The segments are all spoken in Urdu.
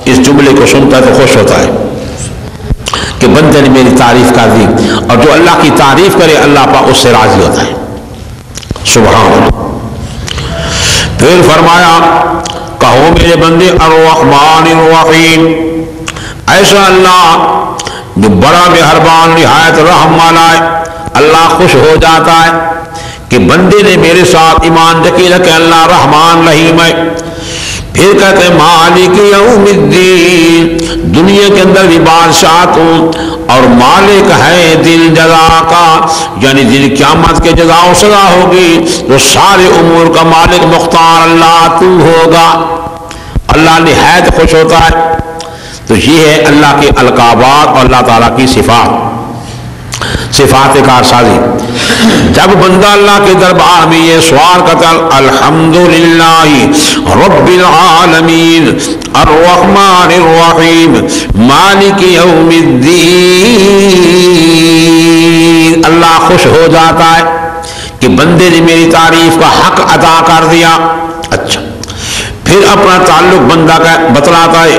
اس جملے کو سنتا ہے تو خوش ہوتا ہے کہ بندے نے میری تعریف کر دی، اور جو اللہ کی تعریف کرے اللہ پاک اس سے راضی ہوتا ہے۔ سبحان اللہ۔ پھر فرمایا کہو میرے بندے الرحمن الرحیم، ایسا اللہ جو بڑا مہربان نہایت رحم والا ہے، اللہ خوش ہو جاتا ہے کہ بندے نے میرے ساتھ ایمان رکھی رکھے اللہ رحمان رحیم ہے۔ پھر کہتے ہیں مالک یوم الدین، دنیا کے اندر بھی بادشاہ ہوں اور مالک ہے دل جزا کا، یعنی دل قیامت کے جزا و سزا ہوگی تو سارے امور کا مالک مختار اللہ تو ہوگا۔ اللہ نہایت خوش ہوتا ہے۔ تو یہ ہے اللہ کے القابات اور اللہ تعالیٰ کی صفات کارسازی۔ جب بندہ اللہ کے دربار میں یہ سوال کرتا الحمدللہ رب العالمین الرحمن الرحیم مالک یوم الدین، اللہ خوش ہو جاتا ہے کہ بندے نے میری تعریف کا حق ادا کر دیا۔ اچھا، پھر اپنا تعلق بندہ کا بتلاتا ہے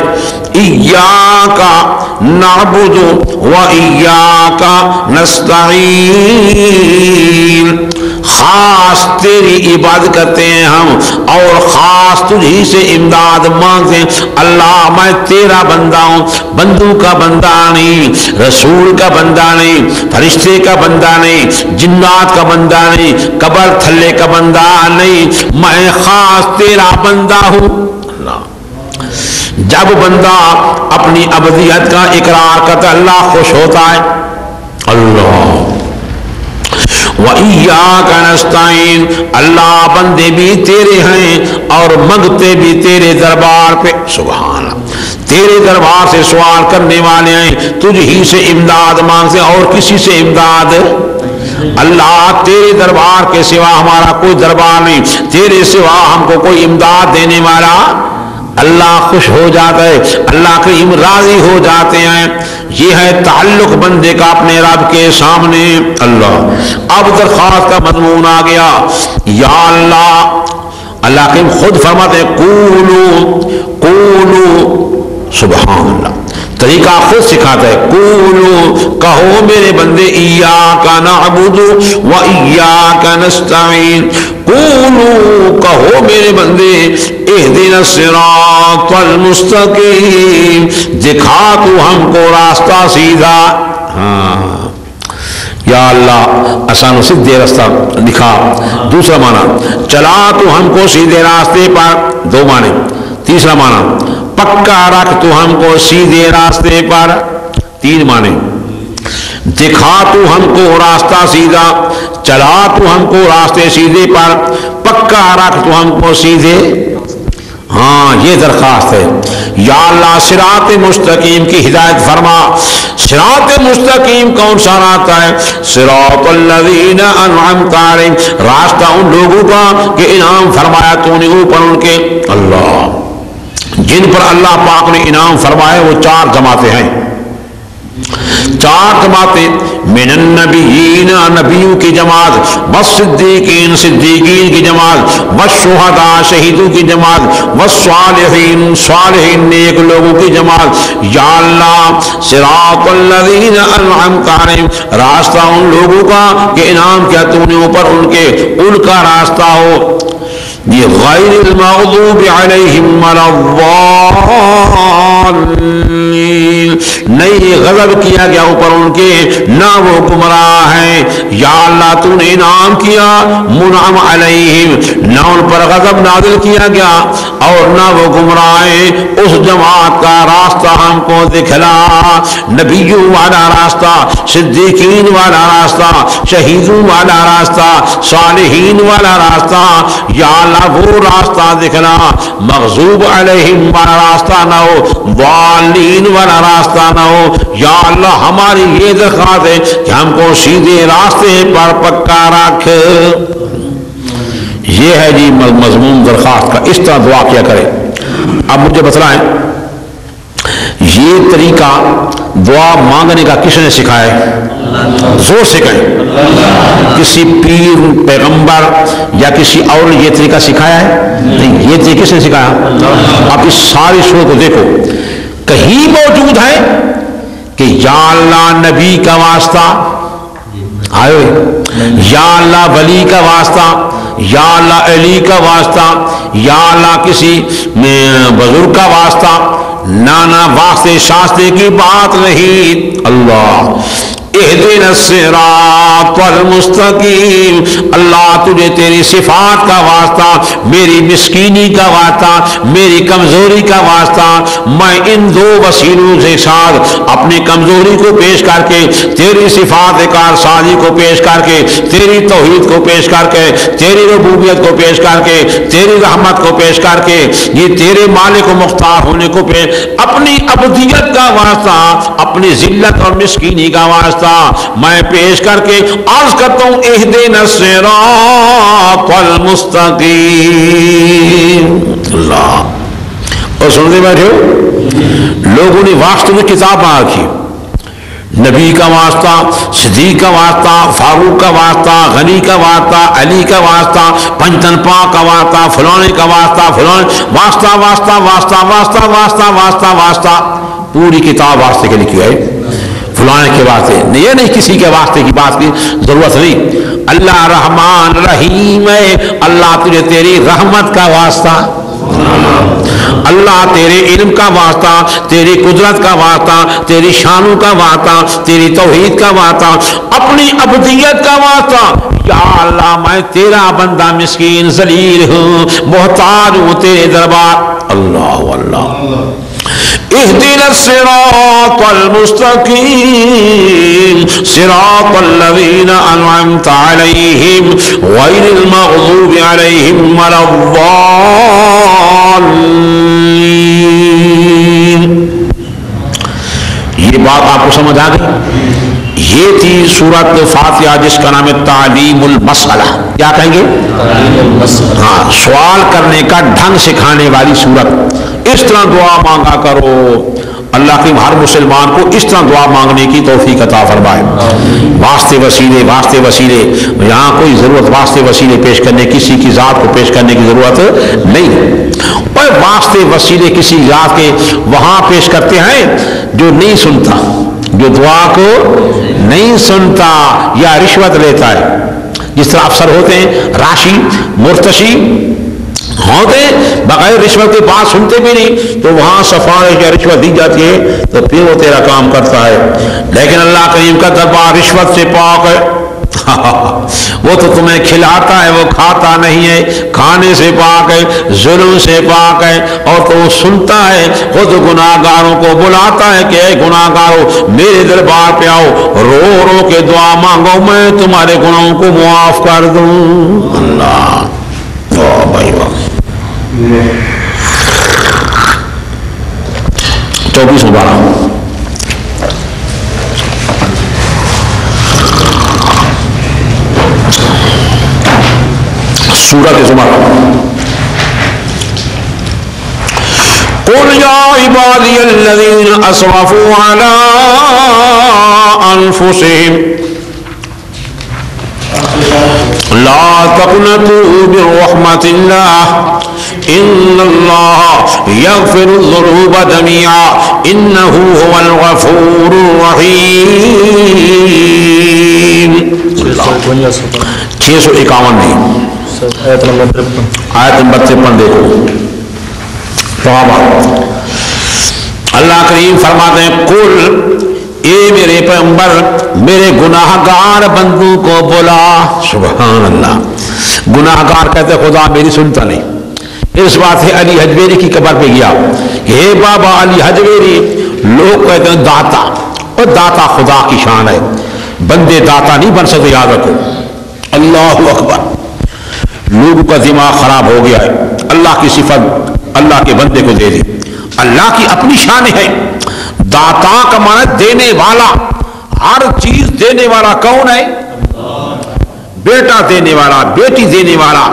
ایاک نعبد و ایاک نستعین، خاص تیری عبادت کرتے ہیں ہم اور خاص تجھی سے امداد مانگتے ہیں۔ اللہ میں تیرا بندہ ہوں، بندوں کا بندہ نہیں، رسول کا بندہ نہیں، فرشتے کا بندہ نہیں، جنات کا بندہ نہیں، قبر تھلے کا بندہ نہیں، میں خاص تیرا بندہ ہوں۔ جب بندہ اپنی ابدیت کا اقرار کرتا اللہ خوش ہوتا ہے۔ اللہ وَإِيَّاكَ نَسْتَعِينُ، اللہ بندے بھی تیرے ہیں اور منگتے بھی تیرے دربار پہ۔ سبحان اللہ، تیرے دربار سے سوال کرنے والے ہیں، تجھ ہی سے امداد مانگتے اور کسی سے امداد۔ اللہ تیرے دربار کے سوا ہمارا کوئی دربار نہیں، تیرے سوا ہم کو کوئی امداد دینے والا۔ اللہ خوش ہو جاتا ہے، اللہ کریم راضی ہو جاتے ہیں۔ یہ ہے تعلق بندے کا اپنے رب کے سامنے۔ اللہ اب درخواست کا مضمون آ گیا، یا اللہ، اللہ کریم خود فرماتے ہیں قولو قولو، سبحان اللہ، طریقہ خود سکھاتا ہے، قولو کہو میرے بندے ایاک نعبد و ایاک نستعین، قولو کہو میرے بندے اہدنا الصراط المستقیم، دکھا تو ہم کو راستہ سیدھا۔ ہاں یا اللہ آسان و سیدھے راستہ دکھا۔ دوسرا معنی چلا تو ہم کو سیدھے راستے پر، دو معنی۔ تیسرا معنی پکا رکھ تو ہم کو سیدھے راستے پر، تین معنی۔ دکھا تو ہم کو راستہ سیدھا، چلا تو ہم کو راستے سیدھے پر، پکا رکھ تو ہم کو سیدھے۔ ہاں یہ درخواست ہے، یا اللہ صراط مستقیم کی ہدایت فرما۔ صراط مستقیم کون سا راستہ ہے؟ صراط الذین انعمت علیہم، راستہ ان لوگوں کا کہ انعام فرمایا تو نے اوپر ان کے۔ اللہ جن پر اللہ پاک نے انعام فرمائے وہ چار جماعتیں ہیں، چار جماعتیں، من النبیین نبیوں کی جماعت، والصدیقین صدیقین کی جماعت، والشہداء شہیدوں کی جماعت، والصالحین صالحین نیک لوگوں کی جماعت۔ یا اللہ صراط الذین انعمت علیہم، راستہ ان لوگوں کا کہ انعام کیا تو نے اوپر ان کے، ان کا راستہ ہو۔ یہ غیر المغضوب علیہم ولا الضالین، نہیں غضب کیا گیا اوپر ان کے، نہ وہ گمراہ ہیں۔ یا اللہ تو نے انعام کیا منعم علیہم، نہ ان پر غضب نازل کیا گیا اور نہ وہ گمراہ ہیں۔ اس جماعت کا راستہ ہم کو دکھلا، نبیوں والا راستہ، صدیقین والا راستہ، شہیدوں والا راستہ، صالحین والا راستہ۔ یا اللہ وہ راستہ دکھنا، مغضوب علیہم والا راستہ نہ ہو، ضالین والا راستہ نہ ہو۔ یا اللہ ہماری یہ درخواست ہے کہ ہم کو سیدھے راستے پر پکا رکھ۔ یہ ہے جی مضمون درخواست کا، اس طرح دعا کیا کرے۔ اب مجھے بتلائیں یہ طریقہ دعا مانگنے کا کس نے سکھایا ہے؟ زور سے کہیں، کسی پیر پیغمبر یا کسی اور نے یہ طریقہ سکھایا ہے؟ نہیں، یہ طریقہ کس نے سکھایا؟ آپ اس ساری صورت کو دیکھو، کہیں موجود ہے کہ یا اللہ نبی کا واسطہ آئے، یا اللہ ولی کا واسطہ، یا اللہ علی کا واسطہ، یا اللہ کسی بزرگ کا واسطہ؟ نانا واسطے شاستے کی بات نہیں۔ اللہ اہدنا الصراط المستقیم، اللہ تجھے تیری صفات کا واسطہ، میری مسکینی کا واسطہ، میری کمزوری کا واسطہ، میں ان دو وسیلوں سے ساتھ اپنی کمزوری کو پیش کر کے، تیری صفات کارسازی کو پیش کر کے، تیری توحید کو پیش کر کے، تیری ربوبیت کو پیش کر کے، تیری رحمت کو پیش کر کے، یہ تیرے مالک و مختار ہونے کو پیش، اپنی عبدیت کا واسطہ، اپنی ذلت اور مسکینی کا واسطہ میں پیش کر کے عرض کرتا ہوں اہدنا الصراط المستقیم۔ اللہ، اور سنتے بیٹھے ہو، لوگوں نے واسطے میں کتاب آ رکھی، نبی کا واسطہ، صدیق کا واسطہ، فاروق کا واسطہ، غنی کا واسطہ، علی کا واسطہ، پنجتن پاک کا واسطہ، فلانے کا واسطہ، فلانے واسطہ واسطہ واسطہ واسطہ واسطہ واسطہ واسطہ، پوری کتاب واسطے کے لکھی ہے، فلانے کے واسطے نہیں، یہ نہیں کسی کے واسطے کی بات کی ضرورت نہیں۔ اللہ رحمان رحیم ہے، اللہ تجھے تیری رحمت کا واسطہ، اللہ تیرے علم کا واسطہ، تیری قدرت کا واسطہ، تیری شانوں کا واسطہ، تیری توحید کا واسطہ، اپنی عبدیت کا واسطہ۔ یا اللہ میں تیرا بندہ مسکین ذلیل ہوں، محتاج ہوں تیرے دربار۔ اللہ اللہ، اہدنا الصراط المستقیم صراط الذین انعمت علیہم غیر المغضوب علیہم ولا الضالین۔ یہ بات آپ کو سمجھ آ گئی؟ یہ تھی سورۃ فاتحہ جس کا نام ہے تعلیم المسئلہ، کیا کہیں گے؟ ہاں، سوال کرنے کا ڈھنگ سکھانے والی سورت۔ اس طرح دعا مانگا کرو، اللہ کی ہر مسلمان کو اس طرح دعا مانگنے کی توفیق عطا فرمائے۔ واسطے وسیلے، واسطے وسیلے، یہاں کوئی ضرورت واسطے وسیلے پیش کرنے، کسی کی ذات کو پیش کرنے کی ضرورت نہیں۔ اور واسطے وسیلے کسی ذات کے وہاں پیش کرتے ہیں جو نہیں سنتا، جو دعا کو نہیں سنتا یا رشوت لیتا ہے۔ جس طرح افسر ہوتے ہیں راشی مرتشی ہوتے بغیر رشوت کے بات سنتے بھی نہیں، تو وہاں سفارش یا رشوت دی جاتی ہے تو پھر وہ تیرا کام کرتا ہے۔ لیکن اللہ کریم کا دربار رشوت سے پاک ہے، وہ تو تمہیں کھلاتا ہے، وہ کھاتا نہیں ہے، کھانے سے پاک ہے، ظلم سے پاک ہے، اور تو وہ سنتا ہے، خود گناہگاروں کو بلاتا ہے کہ اے گناہگاروں میرے دربار پہ آؤ، رو رو کے دعا مانگو، میں تمہارے گناہوں کو معاف کر دوں۔ اللہ، واہ بھائی واہ۔ 24 مبارک سورۃ زمر۔ قل یا عبادی الذین اسرفوا علی انفسہم لا تقنطوا من رحمت اللہ ان اللہ یغفر الذنوب جميعا انہ هو الغفور الرحیم۔ 651 نہیں، آیت نمبر 53 دیکھو۔ اللہ کریم فرماتے ہیں قل، اے میرے پیغمبر میرے گناہگار بندوں کو بلا۔ سبحان اللہ، گناہگار کہتے خدا میری سنتا نہیں۔ اس بات ہے علی حجویری کی قبر پہ گیا، ہے بابا علی حجویری، لوگ کہتے ہیں داتا، اور داتا خدا کی شان ہے، بندے داتا نہیں بن سکتے، یاد رکھو۔ اللہ اکبر، لوگوں کا دماغ خراب ہو گیا ہے، اللہ کی صفت اللہ کے بندے کو دے دی، اللہ کی اپنی شان ہے۔ داتا کا معنی دینے والا، ہر چیز دینے والا کون ہے؟ بیٹا دینے والا، بیٹی دینے والا،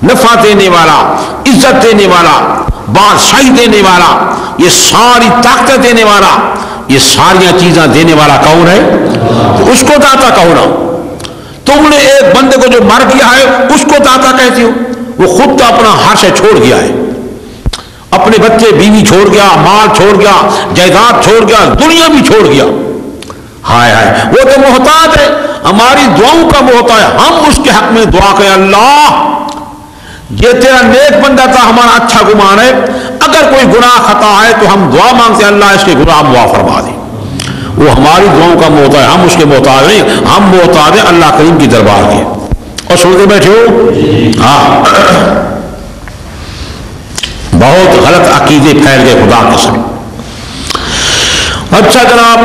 نفع دینے والا، عزت دینے والا، بادشاہی دینے والا، یہ ساری طاقت دینے والا، یہ ساری چیزاں دینے والا کون ہے؟ تو اس کو داتا کہو نا۔ تم نے ایک بندے کو جو مر گیا ہے اس کو داتا کہتے ہو، وہ خود تو اپنا ہر شے چھوڑ گیا ہے، اپنے بچے بیوی چھوڑ گیا، مال چھوڑ گیا، جائیداد چھوڑ گیا، دنیا بھی چھوڑ گیا. ہائے ہائے وہ تو محتاج ہے، ہماری دعاؤں کا محتاج ہے. ہم اس کے حق میں دعا کریں اللہ یہ تیرا نیک بندہ تھا، ہمارا اچھا گمان ہے، اگر کوئی گناہ خطا ہے تو ہم دعا مانگتے ہیں اللہ اس کے گناہ معاف فرما دے. وہ ہماری دعاؤں کا محتاج ہے، ہم اس کے محتاج نہیں، ہم محتاج ہیں اللہ کریم کی دربار کے. اور سنتے بیٹھے ہو ہاں بہت غلط عقیدے پھیل گئے خدا کے سامنے. اچھا جناب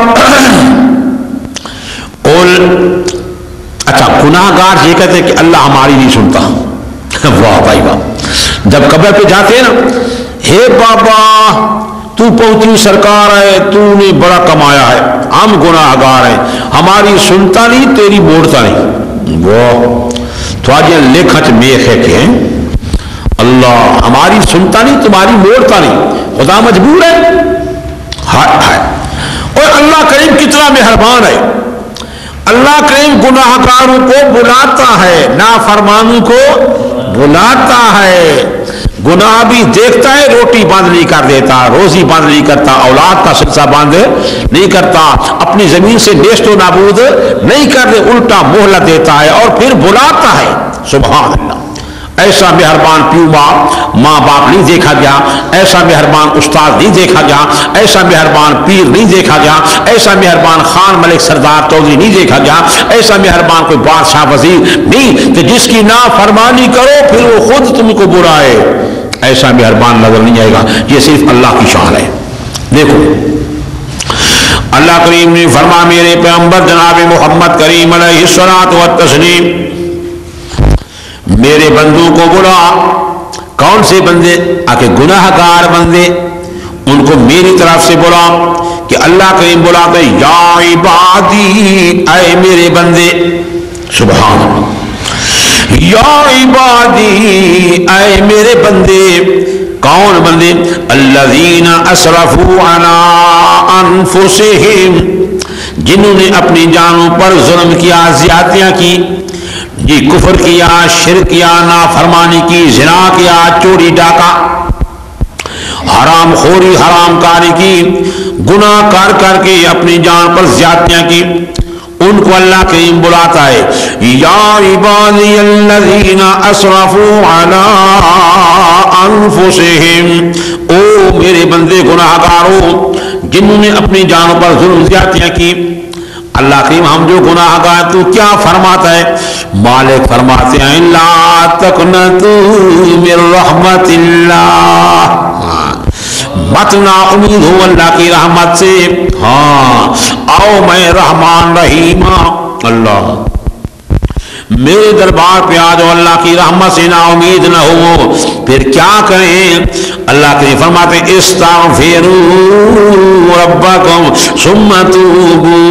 اچھا گناہ گار یہ کہتے ہیں کہ اللہ ہماری نہیں سنتا. واہ بھائی واہ. جب قبر پہ جاتے ہیں نا، ہے بابا تو پہنچی سرکار ہے، تو نے بڑا کمایا ہے، ہم گناہ گار ہیں، ہماری سنتا نہیں تیری موڑتا نہیں. وہ تو آج لکھت میخ ہے کہ اللہ ہماری سنتا نہیں تمہاری موڑتا نہیں، خدا مجبور ہے. اور اللہ کریم کتنا مہربان ہے، اللہ کریم گناہ گاروں کو بلاتا ہے، نافرمانوں کو بلاتا ہے. گناہ بھی دیکھتا ہے، روٹی بند نہیں کر دیتا، روزی بند نہیں کرتا، اولاد کا سلسلہ بند نہیں کرتا، اپنی زمین سے نیست و نابود نہیں کر دے، الٹا مہلت دیتا ہے اور پھر بلاتا ہے. سبحان اللہ. ایسا مہربان پیو ماں باپ نہیں دیکھا گیا، ایسا مہربان استاد نہیں دیکھا گیا، ایسا مہربان پیر نہیں دیکھا گیا، ایسا مہربان خان ملک سردار چودھری نہیں دیکھا گیا، ایسا مہربان کوئی بادشاہ وزیر نہیں کہ جس کی نافرمانی کرو پھر وہ خود تم کو برائے. ایسا مہربان نظر نہیں آئے گا. یہ صرف اللہ کی شان ہے. دیکھو اللہ کریم نے فرما میرے پیغمبر جناب محمد کریم علیہ الصلوۃ والتسلیم میرے بندوں کو بلا. کون سے بندے؟ آکے گناہ گار بندے، ان کو میری طرف سے بلا. کہ اللہ کریم بلاتے یا عبادی، اے میرے بندے. سبحان اللہ. یا عبادی، اے میرے بندے. کون بندے؟ الذین اسرفوا علی انفسہم، جنہوں نے اپنی جانوں پر ظلم کیا، زیادتیاں کی، جی کفر کیا، شرک کیا، نافرمانی کی، زنا کیا، چوری ڈاکہ، حرام خوری، حرام کاری کی، گناہ کر کر کے اپنی جان پر زیادتیاں کی. ان کو اللہ کریم بلاتا ہے یا عبادی الذین اسرفوا علی انفسہم، او میرے بندے گناہ گاروں جنہوں نے اپنی جانوں پر ظلم زیادتیاں کی. اللہ کریم ہم جو گناہ گار تو کیا فرماتا ہے؟ مالک فرماتے ہیں لا تقنطوا من رحمت اللہ، مت نا امید ہو اللہ کی رحمت سے. ہاں آؤ میں رحمان رحیم. اللہ میرے دربار پہ آ جاؤ، اللہ کی رحمت سے نا امید نہ ہو. پھر کیا کریں؟ اللہ کے فرماتے استغفروا ربکم ثم توبوا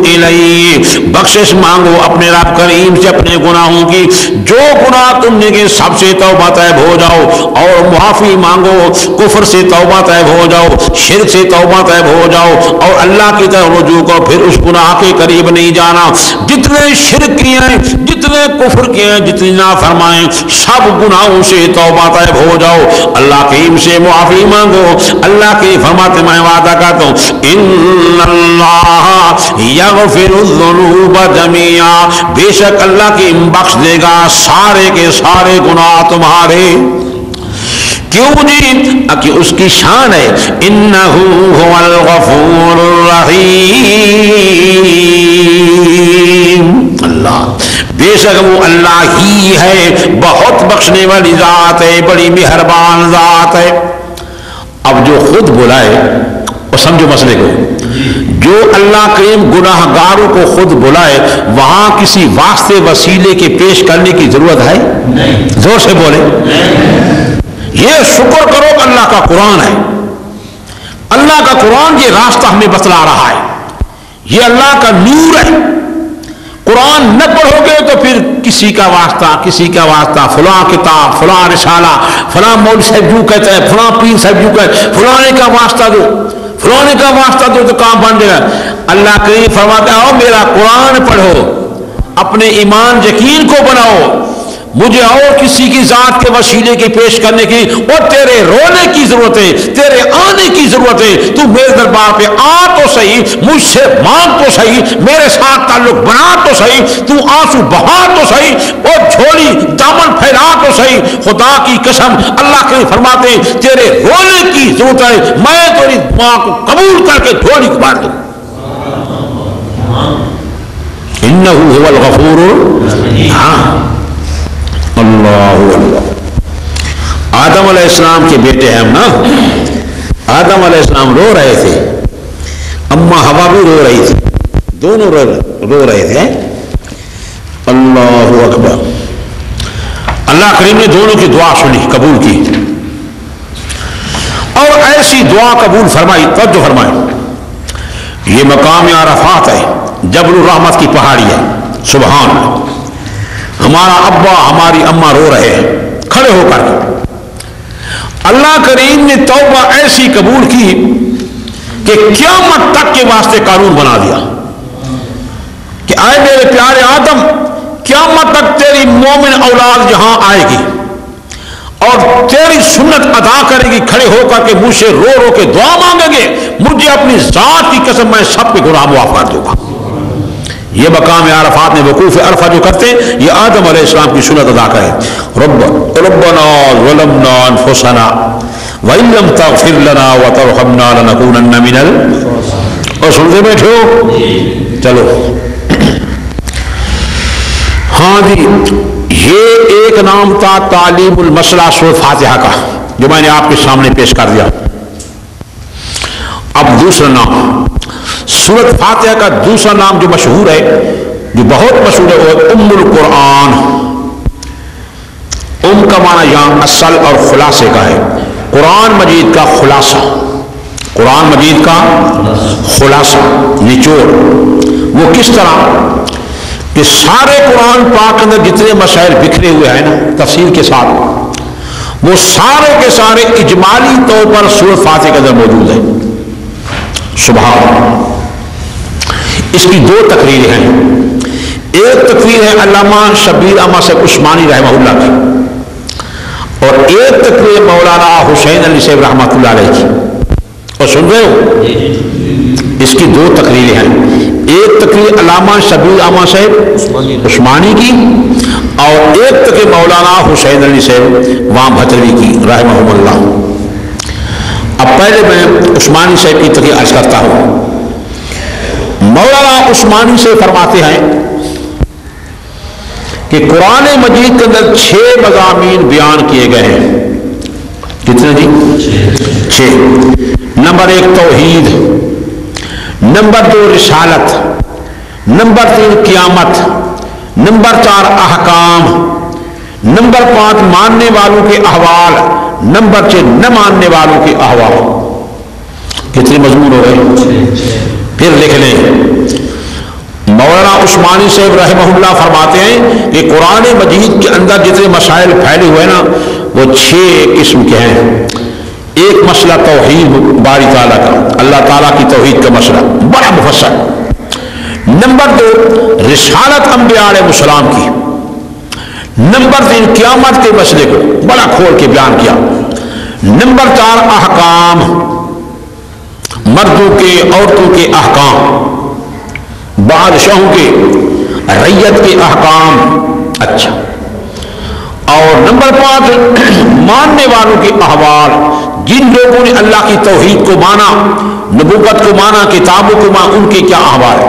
الیہ، بخشش مانگو اپنے رب کریم سے اپنے گناہوں کی، جو گناہ تم نے کہ سب سے توبہ طیب ہو جاؤ اور معافی مانگو. کفر سے توبہ طیب ہو جاؤ، شرک سے توبہ طیب ہو جاؤ اور اللہ کی طرف رجوع کرو. پھر اس گناہ کے قریب نہیں جانا. جتنے شرک کیے ہیں، جتنے کفر کیے ہیں، جتنی نافرمائیں، سب گناہوں سے توبہ طیب ہو جاؤ، اللہ کریم سے معافی مانگو. اللہ کے فرماتے میں وعدہ کرتا ہوں ان اللہ یغفر الذنوب جميعا، بے شک اللہ کی بخش دے گا سارے کے سارے گناہ تمہارے. کیوں جی؟ کہ اس کی شان ہے انہ هو الغفور الرحیم. اللہ بے شک وہ اللہ ہی ہے، بہت بخشنے والی ذات ہے، بڑی مہربان ذات ہے. اب جو خود بلائے اور سمجھو مسئلے کو، جو اللہ کریم گناہ گاروں کو خود بلائے وہاں کسی واسطے وسیلے کے پیش کرنے کی ضرورت ہے نہیں. زور سے بولے. یہ شکر کرو کہ اللہ کا قرآن ہے. اللہ کا قرآن یہ راستہ ہمیں بتلا رہا ہے، یہ اللہ کا نور ہے. قرآن نہ پڑھو گے تو پھر کسی کا واسطہ، فلاں کتاب، فلاں رسالہ، فلاں مولوی صاحب جو کہتا ہے، فلاں پیر صاحب جو کہتا ہے، فلانے کا واسطہ دو، فلانے کا واسطہ دو تو کام بن جائے گا. اللہ کریم فرماتا ہے میرا قرآن پڑھو، اپنے ایمان یقین کو بناؤ، مجھے اور کسی کی ذات کے وسیلے کی پیش کرنے کی اور تیرے رونے کی ضرورت ہے، تیرے آنے کی ضرورت ہے۔ تو میرے دربار پہ آ تو صحیح، مجھ سے مانگ تو صحیح، میرے ساتھ تعلق بنا تو صحیح، تو آنسو بہا تو صحیح، اور جھولی دامن پھیلا تو صحیح۔ خدا کی قسم اللہ کے فرماتے ہیں تیرے رونے کی ضرورت ہے، میں تیری دعا کو قبول کر کے جھولی کو بانٹ دوں۔ انہ هو الغفور، ہاں اللہ اللہ۔ آدم علیہ السلام کے بیٹے ہیں ہم نا، آدم علیہ السلام رو رہے تھے، اما ہوا بھی رو رہی تھی، دونوں رو رہے تھے۔ اللہ اکبر۔ اللہ کریم نے دونوں کی دعا سنی، قبول کی، اور ایسی دعا قبول فرمائی۔ توجہ فرمائی، یہ مقام عرفات ہے، جبل الرحمت کی پہاڑی ہے، سبحان اللہ۔ ہمارا ابا ہماری اماں رو رہے ہیں کھڑے ہو کر، اللہ کریم نے توبہ ایسی قبول کی کہ قیامت تک کے واسطے قانون بنا دیا کہ آئے میرے پیارے آدم، قیامت تک تیری مومن اولاد یہاں آئے گی اور تیری سنت ادا کرے گی، کھڑے ہو کر کے مجھ سے رو رو کے دعا مانگیں گے، مجھے اپنی ذات کی قسم میں سب کے گناہ معاف کر دوں گا۔ یہ مقام عرفات میں وقوف عرفہ جو کرتے ہیں، یہ آدم علیہ السلام کی سنت ادا کریں۔ ربنا ظلمنا انفسنا وان لم تغفر لنا وترحمنا لنكونن من اور سنتے بیٹھے ہو، چلو ہاں جی، یہ ایک نام تھا تعلیم المسئلہ سورۃ فاتحہ کا، جو میں نے آپ کے سامنے پیش کر دیا۔ اب دوسرا نام سورۃ فاتحہ کا دوسرا نام جو مشہور ہے، جو بہت مشہور ہے، وہ ام القرآن۔ ام کا معنی یہاں اصل اور خلاصے کا ہے، قرآن مجید کا خلاصہ، قرآن مجید کا خلاصہ، نچوڑ۔ وہ کس طرح کہ سارے قرآن پاک کے اندر جتنے مسائل بکھرے ہوئے ہیں نا تفصیل کے ساتھ، وہ سارے کے سارے اجمالی طور پر سورۃ فاتحہ کے اندر موجود ہیں۔ سبحان۔ اس کی دو تقریریں ہیں، ایک تقریر ہے علامہ شبیر احمد صاحب عثمانی رحمہ اللہ کی، اور ایک تقریر مولانا حسین علی صاحب رحمۃ اللہ علیہ کی۔ اور سن رہے ہو، اس کی دو تقریریں ہیں، ایک تقریر علامہ شبیر احمد صاحب عثمانی کی، اور ایک تقریر مولانا حسین علی صاحب وہاں بھتروی کی رحمہ اللہ۔ اب پہلے میں عثمانی صاحب کی تقریر عرض کرتا ہوں۔ مولانا عثمانی سے فرماتے ہیں کہ قرآن مجید کے اندر 6 مضامین بیان کیے گئے ہیں۔ کتنے جی؟ 6۔ نمبر 1 توحید، نمبر 2 رسالت، نمبر 3 قیامت، نمبر 4 احکام، نمبر 5 ماننے والوں کے احوال، نمبر 6 نہ ماننے والوں کے احوال۔ کتنے مضمون ہو گئے؟ پھر لکھ لیں، مولانا عثمانی صاحب رحمہ اللہ فرماتے ہیں کہ قرآن مجید کے اندر جتنے مسائل پھیلے ہوئے ہیں نا، وہ 6 قسم کے ہیں۔ ایک مسئلہ توحید باری تعالیٰ کا، اللہ تعالیٰ کی توحید کا مسئلہ بڑا مفصل۔ نمبر 2 رسالت انبیاء علیہ السلام کی۔ نمبر 3 قیامت کے مسئلے کو بڑا کھول کے بیان کیا۔ نمبر 4 احکام، مردوں کے عورتوں کے احکام، بادشاہوں کے رعیت کے احکام، اچھا۔ اور نمبر 5 ماننے والوں کے احوال، جن لوگوں نے اللہ کی توحید کو مانا، نبوت کو مانا، کتابوں کو مانا، ان کے کیا احوال۔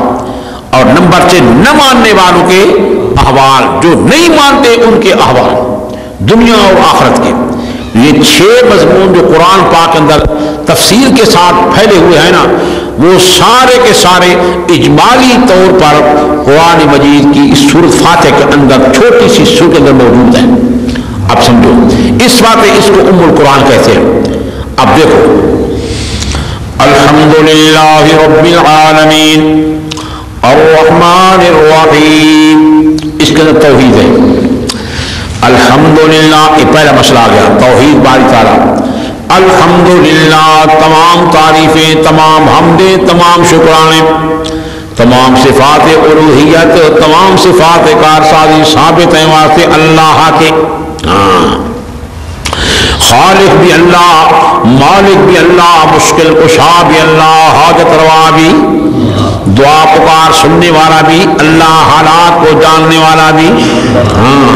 اور نمبر 6 نہ ماننے والوں کے احوال، جو نہیں مانتے ان کے احوال دنیا اور آخرت کے۔ یہ 6 مضمون جو قرآن پاک کے اندر تفسیر کے ساتھ پھیلے ہوئے ہیں نا، وہ سارے کے سارے اجمالی طور پر قرآن مجید کی اس سورۃ فاتحہ کے اندر چھوٹی سی سورۃ کے اندر موجود ہیں۔ اب سمجھو، اس بات اس کو ام القرآن کہتے ہیں۔ اب دیکھو، الحمدللہ رب العالمین الرحمن الرحیم، اس کے اندر توحید ہے۔ الحمدللہ، یہ پہلا مسئلہ آ گیا، توحید باری تعالیٰ۔ الحمدللہ، تمام تعریفیں، تمام حمدیں، تمام شکرانے، تمام صفات الوہیت، تمام صفات کارسازی ثابت ہیں واسطے اللہ کے. ہاں خالق بھی اللہ، مالک بھی اللہ، مشکل کشا بھی اللہ، حاجت روا بھی، دعا پکار سننے والا بھی اللہ، حالات کو جاننے والا بھی. ہاں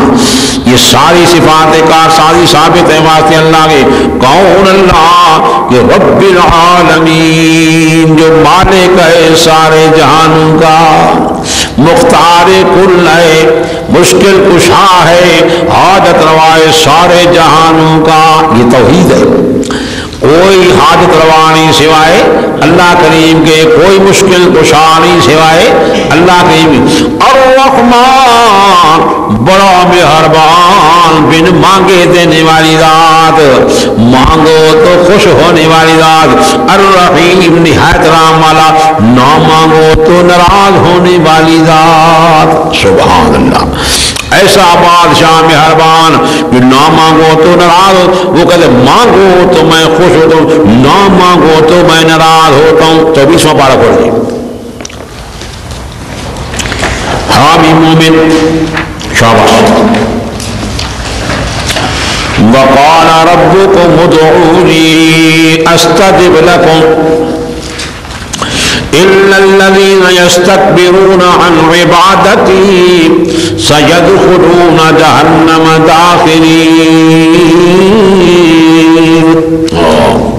یہ ساری صفات کارسازی ثابت ہے واسطے اللہ کے. کون اللہ کہ رب العالمین، جو مالک ہے سارے جہانوں کا، مختار کل ہے، مشکل کشا ہے، حاجت روا ہے سارے جہانوں کا. یہ توحید ہے. کوئی حاجت روا نہیں سوائے اللہ کریم کے، کوئی مشکل کشا نہیں سوائے اللہ کریم. الرحمن بڑا مہربان، بن مانگے دینے والی ذات، مانگو تو خوش ہونے والی ذات. الرحیم نہایت رحم والا، نہ مانگو تو ناراض ہونے والی ذات. سبحان اللہ. ایسا بادشاہ مہربان کہ نہ مانگو تو ناراض ہو. وہ کہتے مانگو تو میں خوش ہوتا ہوں، نہ مانگو تو میں ناراض ہوتا ہوں. 24واں پارہ پڑھ لیں. حامی مومن شاباش. وقال ربكم ادعوني استجب لكم إلا الذين يستكبرون عن عبادتي سيدخلون جهنم داخرين.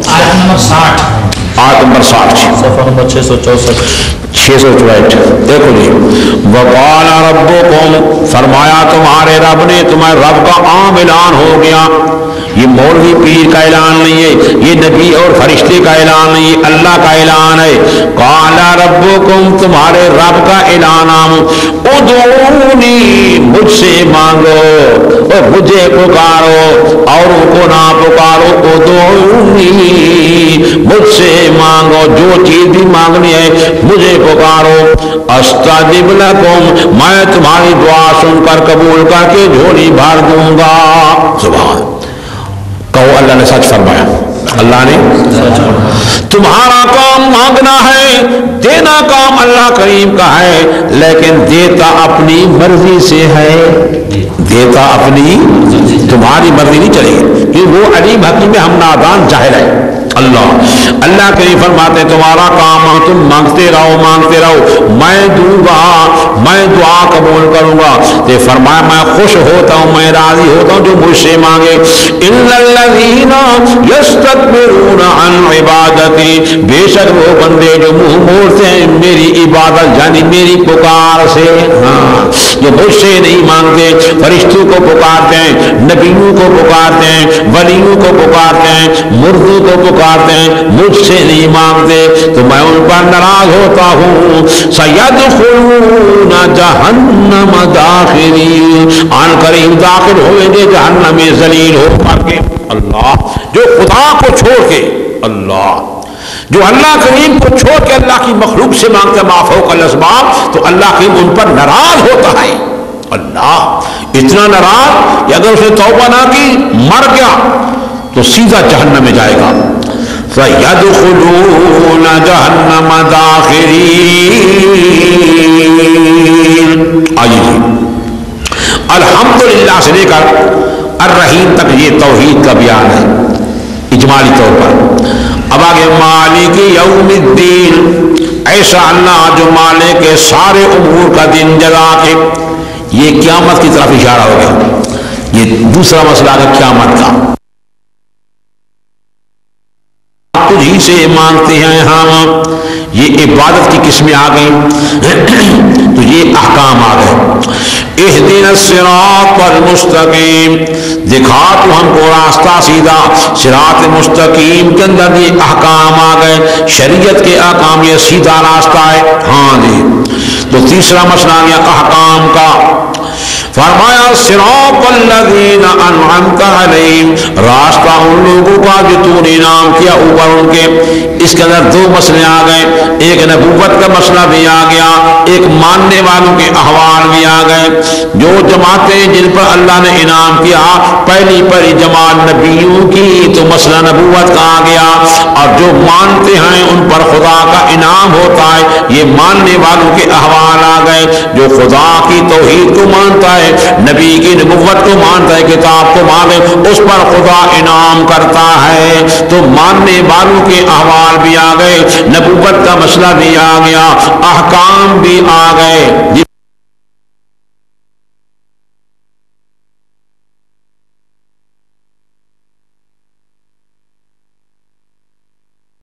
آیت نمبر 60. آیت نمبر 60 صفحہ نمبر 664. 664. دیکھو جی. وقال ربكم، فرمایا تمہارے رب نے، تمہارے رب کا عام اعلان ہو گیا. یہ مولوی پیر کا اعلان نہیں ہے، یہ نبی اور فرشتے کا اعلان نہیں ہے، اللہ کا اعلان ہے. قال ربکم، تمہارے رب کا اعلان. ادعونی، مجھ سے مانگو اور مجھے پکارو، اوروں کو نہ پکارو. ادعونی، مجھ سے مانگو، جو چیز بھی مانگنی ہے مجھے پکارو. استجب لکم، میں تمہاری دعا سن کر قبول کر کے جھولی بھر دوں گا. سبحان. کہو اللہ نے سچ فرمایا. اللہ نے تمہارا کام مانگنا ہے، دینا کام اللہ کریم کا ہے، لیکن دیتا اپنی مرضی سے ہے. دیتا اپنی، تمہاری مرضی نہیں چلے گی، کہ وہ علیم حکیم ہم نادان جاہل ہے. اللہ کریم فرماتے ہیں تمہارا کام تم مانگتے رہو، مانگتے رہو، میں دوں گا، میں دعا قبول کروں گا. تو فرمایا میں خوش ہوتا ہوں، میں راضی ہوتا ہوں جو مجھ سے مانگے. ان الذین یستکبرون عن عبادتی، بے شک وہ بندے جو منہ موڑتے ہیں میری عبادت یعنی میری پکار سے. ہاں جو مجھ سے نہیں مانگتے، فرشتوں کو پکارتے ہیں، نبیوں کو پکارتے ہیں، ولیوں کو پکارتے ہیں، مردوں کو پکارتے ہیں، مجھ سے نہیں مانگتے تو میں ان پر ناراض ہوتا ہوں. سیدخلون جہنم داخرین، آن قریب داخل ہوئیں گے جہنم میں ذلیل ہو کر کے. اللہ جو خدا کو چھوڑ کے، اللہ جو اللہ کریم کو چھوڑ کے اللہ کی مخلوق سے مانگتا ہے ما فوق الاسباب، تو اللہ کریم ان پر ناراض ہوتا ہے. اللہ اتنا ناراض کہ اگر اسے توبہ نہ کی مر گیا تو سیدھا جہنم میں جائے گا. فَيَدْخُلُونَ جَهَنَّمَ دَاخِرِينَ. آئیے جی، الحمدللہ سے لے کر الرحیم تک یہ توحید کا بیان ہے اجمالی طور پر. اب آگے مالک یوم الدین، ایسا اللہ جو مالک کے سارے امور کا دن جزا کے. یہ قیامت کی طرف اشارہ ہو گیا. یہ دوسرا مسئلہ ہے قیامت کا. تجھ ہی سے مانگتے ہیں ہم، یہ عبادت کی قسمیں آ گئی تو یہ احکام آ گئے. اہدنا الصراط المستقیم، دکھا تو ہم کو راستہ سیدھا. صراط مستقیم کے اندر یہ احکام آ گئے، شریعت کے احکام، یہ سیدھا راستہ ہے. ہاں جی. تو تیسرا مسئلہ آ گیا احکام کا. فرمایا صراط الذین انعمت علیہم، راستہ ان لوگوں کا جو تو نے انعام کیا اوپر ان کے. اس کے اندر دو مسئلے آ گئے، ایک نبوت کا مسئلہ بھی آ گیا، ایک ماننے والوں کے احوال بھی آ گئے۔ جو جماعتیں جن پر اللہ نے انعام کیا، پہلی جماعت نبیوں کی، تو مسئلہ نبوت کا آ گیا، اور جو مانتے ہیں ان پر خدا کا انعام ہوتا ہے، یہ ماننے والوں کے احوال آ گئے۔ جو خدا کی توحید کو مانتا ہے، نبی کی نبوت کو مانتا ہے، کتاب کو مانتا ہے، اس پر خدا انعام کرتا ہے۔ تو ماننے والوں کے احوال بھی آ گئے، نبوت کا مسئلہ بھی آ گیا، احکام بھی آ گئے۔